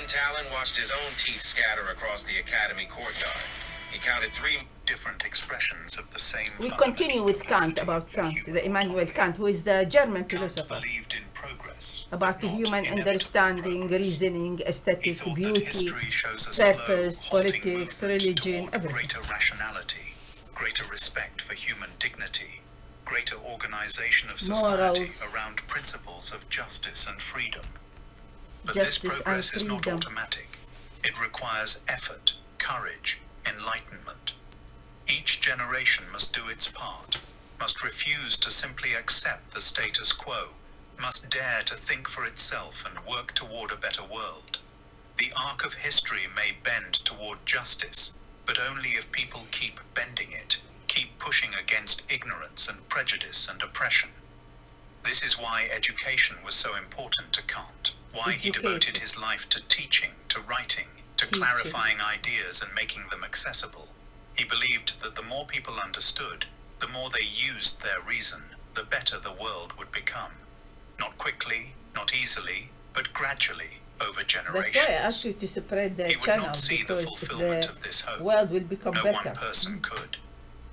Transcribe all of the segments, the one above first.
Talon watched his own teeth scatter across the academy courtyard. He counted 3 different expressions of the same. We continue with Kant, about Kant, the Immanuel Kant, who is the German philosopher, believed in progress, about the human understanding, reasoning, aesthetic, beauty, purpose, politics, religion, everything. Greater rationality, greater respect for human dignity, greater organization of society Morals, around principles of justice and freedom. But justice this progress and is not freedom. automatic. It requires effort, courage, enlightenment. Each generation must do its part, must refuse to simply accept the status quo, must dare to think for itself and work toward a better world. The arc of history may bend toward justice, but only if people keep bending it, keep pushing against ignorance and prejudice and oppression. This is why education was so important to Kant, why he devoted his life to teaching, to writing, to clarifying ideas and making them accessible. He believed that the more people understood, the more they used their reason, the better the world would become. Not quickly, not easily, but gradually, over generations. That's why I asked you to spread the He would channel, not see the because fulfillment of this hope. the world will become No better. one person could.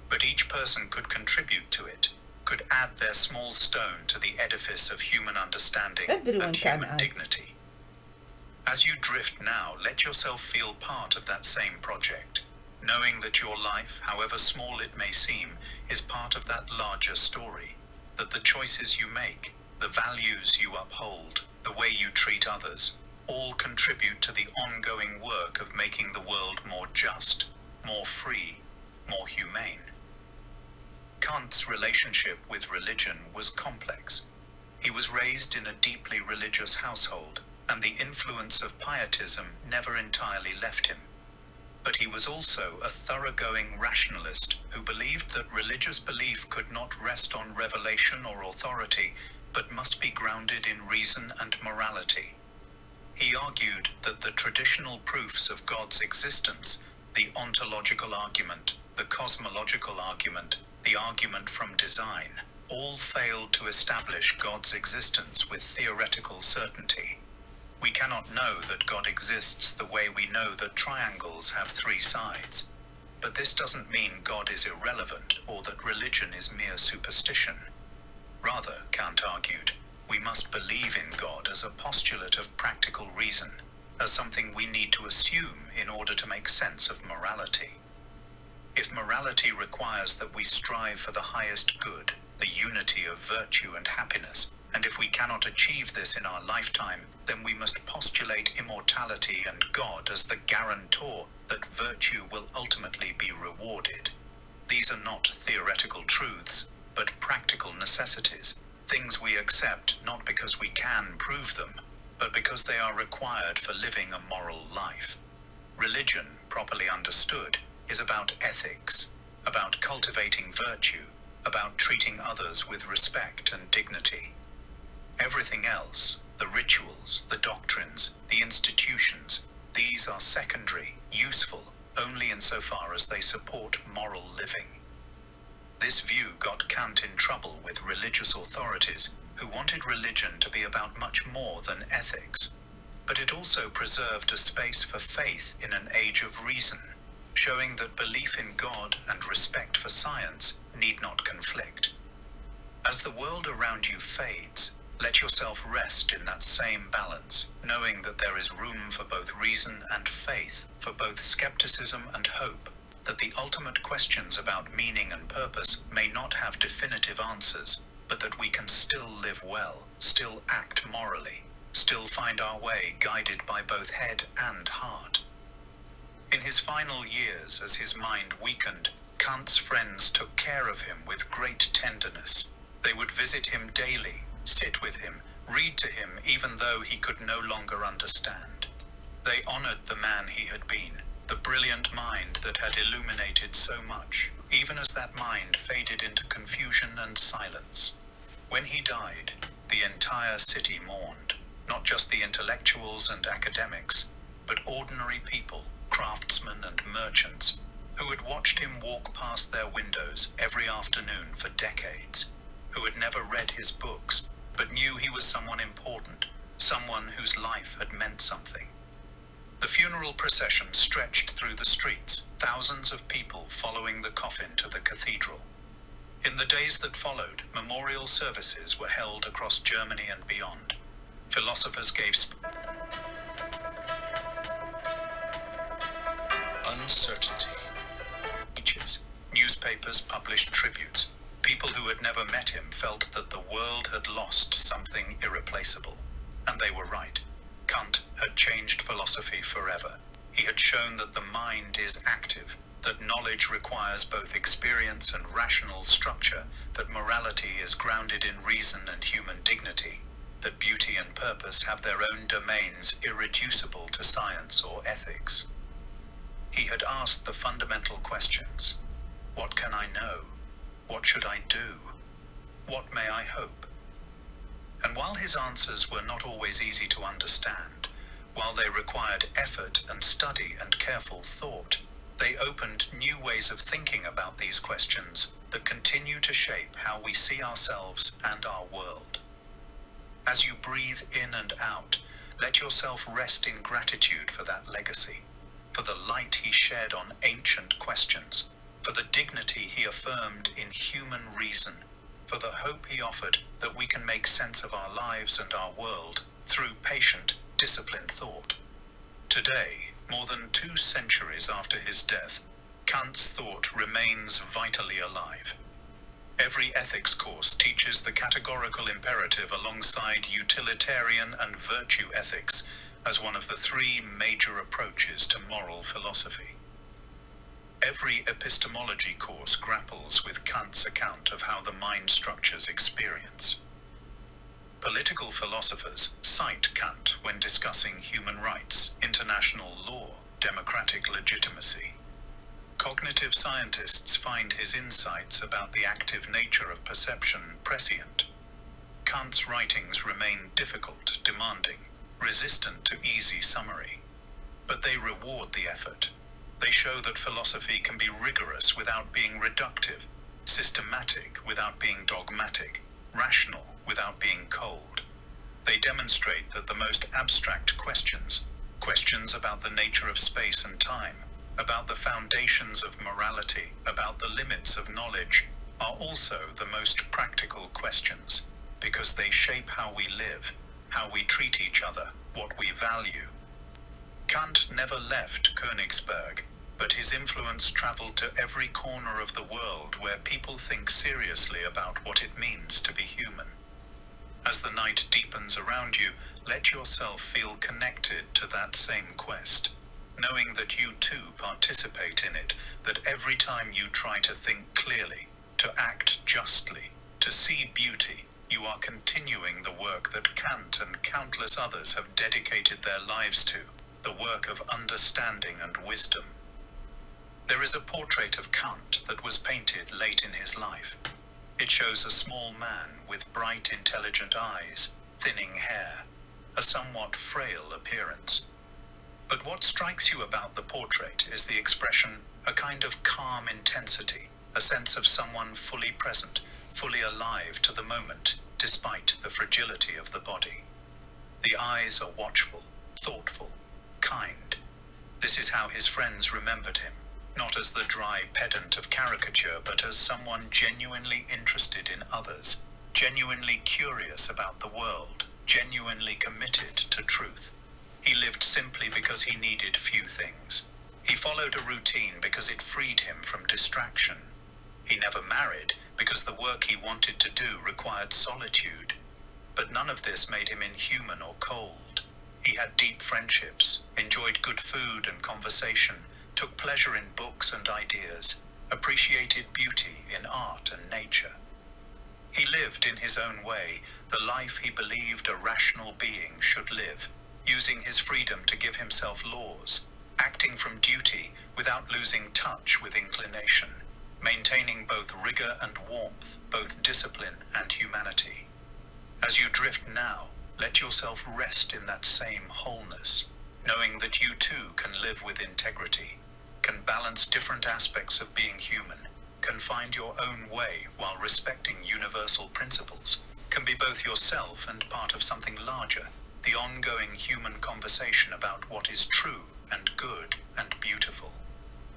But each person could contribute to it, could add their small stone to the edifice of human understanding Everyone and can human add. dignity. As you drift now, let yourself feel part of that same project, knowing that your life, however small it may seem, is part of that larger story, that the choices you make, the values you uphold, the way you treat others, all contribute to the ongoing work of making the world more just, more free, more humane. Kant's relationship with religion was complex. He was raised in a deeply religious household, and the influence of pietism never entirely left him. But he was also a thoroughgoing rationalist who believed that religious belief could not rest on revelation or authority, but must be grounded in reason and morality. He argued that the traditional proofs of God's existence, the ontological argument, the cosmological argument, the argument from design, all failed to establish God's existence with theoretical certainty. We cannot know that God exists the way we know that triangles have 3 sides. But this doesn't mean God is irrelevant or that religion is mere superstition. Rather, Kant argued, we must believe in God as a postulate of practical reason, as something we need to assume in order to make sense of morality. If morality requires that we strive for the highest good, the unity of virtue and happiness, and if we cannot achieve this in our lifetime, then we must postulate immortality and God as the guarantor that virtue will ultimately be rewarded. These are not theoretical truths, but practical necessities, things we accept not because we can prove them, but because they are required for living a moral life. Religion, properly understood, is about ethics, about cultivating virtue, about treating others with respect and dignity. Everything else, the rituals, the doctrines, the institutions, these are secondary, useful, only insofar as they support moral living. This view got Kant in trouble with religious authorities who wanted religion to be about much more than ethics. But it also preserved a space for faith in an age of reason, showing that belief in God and respect for science need not conflict. As the world around you fades, let yourself rest in that same balance, knowing that there is room for both reason and faith, for both skepticism and hope, that the ultimate questions about meaning and purpose may not have definitive answers, but that we can still live well, still act morally, still find our way guided by both head and heart. In his final years, as his mind weakened, Kant's friends took care of him with great tenderness. They would visit him daily, sit with him, read to him even though he could no longer understand. They honored the man he had been, the brilliant mind that had illuminated so much, even as that mind faded into confusion and silence. When he died, the entire city mourned, not just the intellectuals and academics, but ordinary people, craftsmen and merchants, who had watched him walk past their windows every afternoon for decades, who had never read his books, but knew he was someone important, someone whose life had meant something. The funeral procession stretched through the streets, thousands of people following the coffin to the cathedral. In the days that followed, memorial services were held across Germany and beyond. Philosophers gave uncertainty speeches. Newspapers published tributes. People who had never met him felt that the world had lost something irreplaceable. And they were right. Kant had changed philosophy forever. He had shown that the mind is active, that knowledge requires both experience and rational structure, that morality is grounded in reason and human dignity, that beauty and purpose have their own domains irreducible to science or ethics. He had asked the fundamental questions. What can I know? What should I do? What may I hope? And while his answers were not always easy to understand, while they required effort and study and careful thought, they opened new ways of thinking about these questions that continue to shape how we see ourselves and our world. As you breathe in and out, let yourself rest in gratitude for that legacy, for the light he shed on ancient questions, for the dignity he affirmed in human reason, for the hope he offered that we can make sense of our lives and our world through patient, disciplined thought. Today, more than 2 centuries after his death, Kant's thought remains vitally alive. Every ethics course teaches the categorical imperative alongside utilitarian and virtue ethics as one of the 3 major approaches to moral philosophy. Every epistemology course grapples with Kant's account of how the mind structures experience. Political philosophers cite Kant when discussing human rights, international law, democratic legitimacy. Cognitive scientists find his insights about the active nature of perception prescient. Kant's writings remain difficult, demanding, resistant to easy summary. But they reward the effort. They show that philosophy can be rigorous without being reductive, systematic without being dogmatic, rational without being cold. They demonstrate that the most abstract questions about the nature of space and time, about the foundations of morality, about the limits of knowledge, are also the most practical questions, because they shape how we live, how we treat each other, what we value. Kant never left Königsberg, but his influence traveled to every corner of the world where people think seriously about what it means to be human. As the night deepens around you, let yourself feel connected to that same quest, knowing that you too participate in it, that every time you try to think clearly, to act justly, to see beauty, you are continuing the work that Kant and countless others have dedicated their lives to, the work of understanding and wisdom. There is a portrait of Kant that was painted late in his life. It shows a small man with bright, intelligent eyes, thinning hair, a somewhat frail appearance. But what strikes you about the portrait is the expression, a kind of calm intensity, a sense of someone fully present, fully alive to the moment, despite the fragility of the body. The eyes are watchful, thoughtful, kind. This is how his friends remembered him, not as the dry pedant of caricature, but as someone genuinely interested in others, genuinely curious about the world, genuinely committed to truth. He lived simply because he needed few things. He followed a routine because it freed him from distraction. He never married because the work he wanted to do required solitude. But none of this made him inhuman or cold. He had deep friendships, enjoyed good food and conversation, took pleasure in books and ideas, appreciated beauty in art and nature. He lived in his own way the life he believed a rational being should live, using his freedom to give himself laws, acting from duty without losing touch with inclination, maintaining both rigor and warmth, both discipline and humanity. As you drift now, let yourself rest in that same wholeness, knowing that you too can live with integrity, can balance different aspects of being human, can find your own way while respecting universal principles, can be both yourself and part of something larger, the ongoing human conversation about what is true and good and beautiful.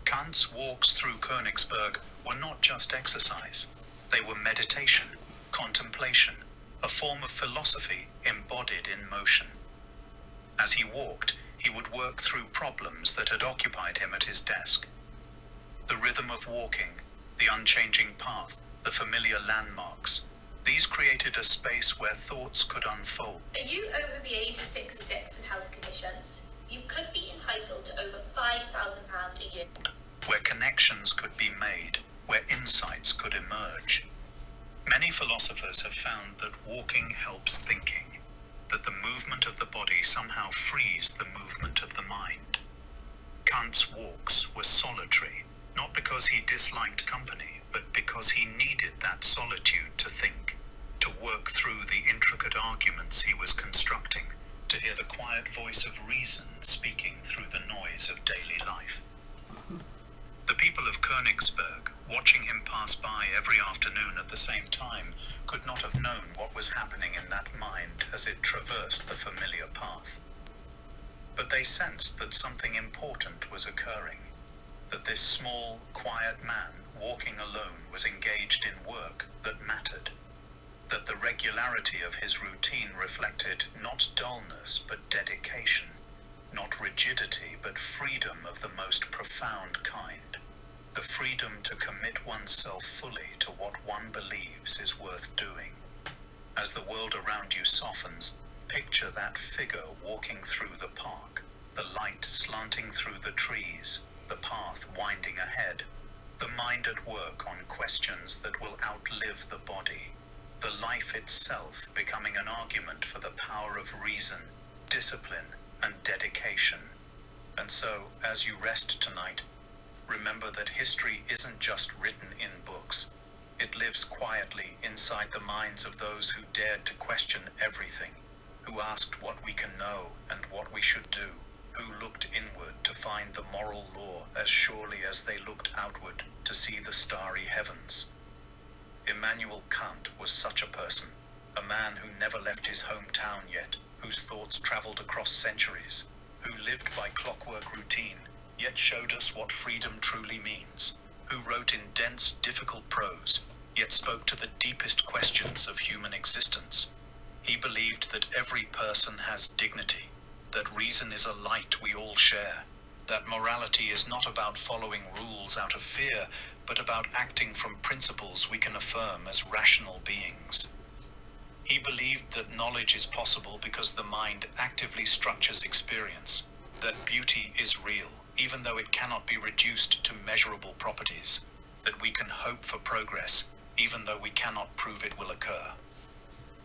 Kant's walks through Königsberg were not just exercise. They were meditation, contemplation, a form of philosophy embodied in motion. As he walked, he would work through problems that had occupied him at his desk. The rhythm of walking, the unchanging path, the familiar landmarks, these created a space where thoughts could unfold. Are you over the age of 66 with health conditions? You could be entitled to over £5,000 a year. Where connections could be made, where insights could emerge. Many philosophers have found that walking helps thinking, that the movement of the body somehow frees the movement of the mind. Kant's walks were solitary, not because he disliked company, but because he needed that solitude to think, to work through the intricate arguments he was constructing, to hear the quiet voice of reason speaking through the noise of daily life. The people of Königsberg, watching him pass by every afternoon at the same time, could not have known what was happening in that mind as it traversed the familiar path. But they sensed that something important was occurring, that this small, quiet man walking alone was engaged in work that mattered, that the regularity of his routine reflected not dullness but dedication, not rigidity but freedom of the most profound kind, the freedom to commit oneself fully to what one believes is worth doing. As the world around you softens, picture that figure walking through the park, the light slanting through the trees, the path winding ahead, the mind at work on questions that will outlive the body, the life itself becoming an argument for the power of reason, discipline, and dedication. And so, as you rest tonight, remember that history isn't just written in books. It lives quietly inside the minds of those who dared to question everything, who asked what we can know and what we should do, who looked inward to find the moral law as surely as they looked outward to see the starry heavens. Immanuel Kant was such a person, a man who never left his hometown yet, whose thoughts traveled across centuries, who lived by clockwork routine, yet showed us what freedom truly means, who wrote in dense, difficult prose, yet spoke to the deepest questions of human existence. He believed that every person has dignity, that reason is a light we all share, that morality is not about following rules out of fear, but about acting from principles we can affirm as rational beings. He believed that knowledge is possible because the mind actively structures experience, that beauty is real, even though it cannot be reduced to measurable properties, that we can hope for progress, even though we cannot prove it will occur.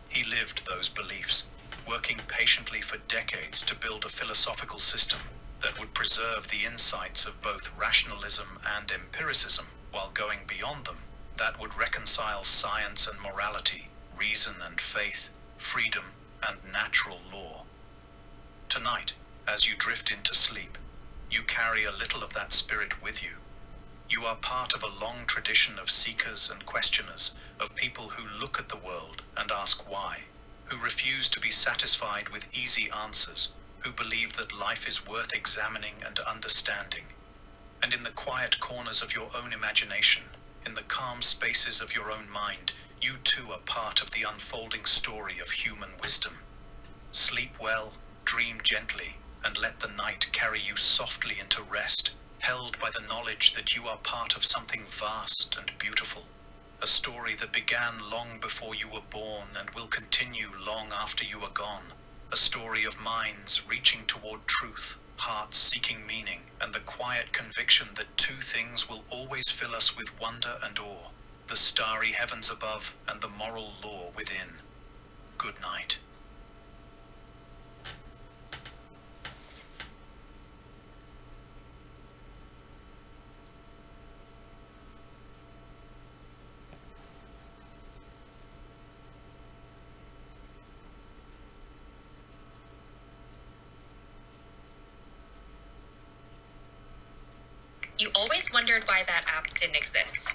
He lived those beliefs, working patiently for decades to build a philosophical system that would preserve the insights of both rationalism and empiricism while going beyond them, that would reconcile science and morality, reason and faith, freedom and natural law. Tonight, as you drift into sleep, you carry a little of that spirit with you. You are part of a long tradition of seekers and questioners, of people who look at the world and ask why, who refuse to be satisfied with easy answers, who believe that life is worth examining and understanding. And in the quiet corners of your own imagination, in the calm spaces of your own mind, you too are part of the unfolding story of human wisdom. Sleep well, dream gently, and let the night carry you softly into rest, held by the knowledge that you are part of something vast and beautiful, a story that began long before you were born and will continue long after you are gone, a story of minds reaching toward truth, hearts seeking meaning, and the quiet conviction that two things will always fill us with wonder and awe, the starry heavens above and the moral law within. Good night. You always wondered why that app didn't exist.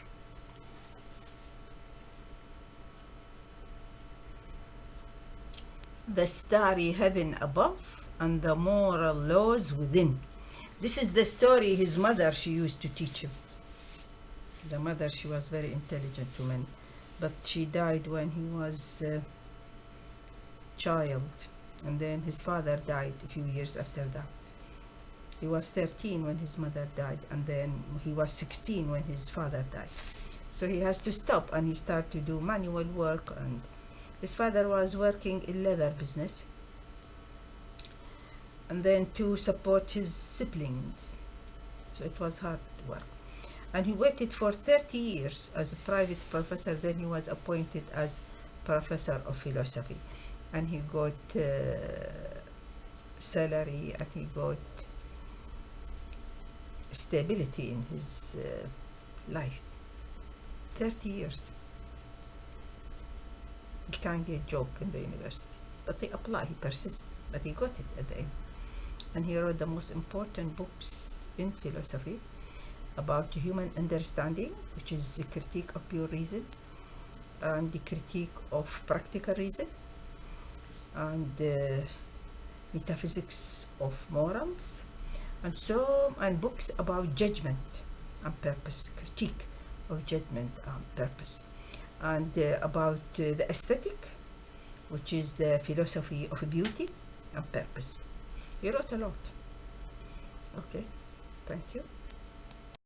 the starry heaven above and the moral laws within. This is the story his mother, she used to teach him. The mother, she was very intelligent woman, but she died when he was a child, and then his father died a few years after that. He was 13 when his mother died, and then he was 16 when his father died. So he has to stop, and he started to do manual work, and his father was working in leather business, and then to support his siblings. So it was hard work. And he waited for 30 years as a private professor. Then he was appointed as professor of philosophy, and he got salary, and he got stability in his life. 30 years. He can't get a job in the university, but he applied, he persisted, but he got it at the end. And he wrote the most important books in philosophy about human understanding, which is the critique of pure reason, and the critique of practical reason, and metaphysics of morals, and books about judgment and purpose, critique of judgment and purpose, and about the aesthetic, which is the philosophy of beauty and purpose. He wrote a lot. Okay, thank you.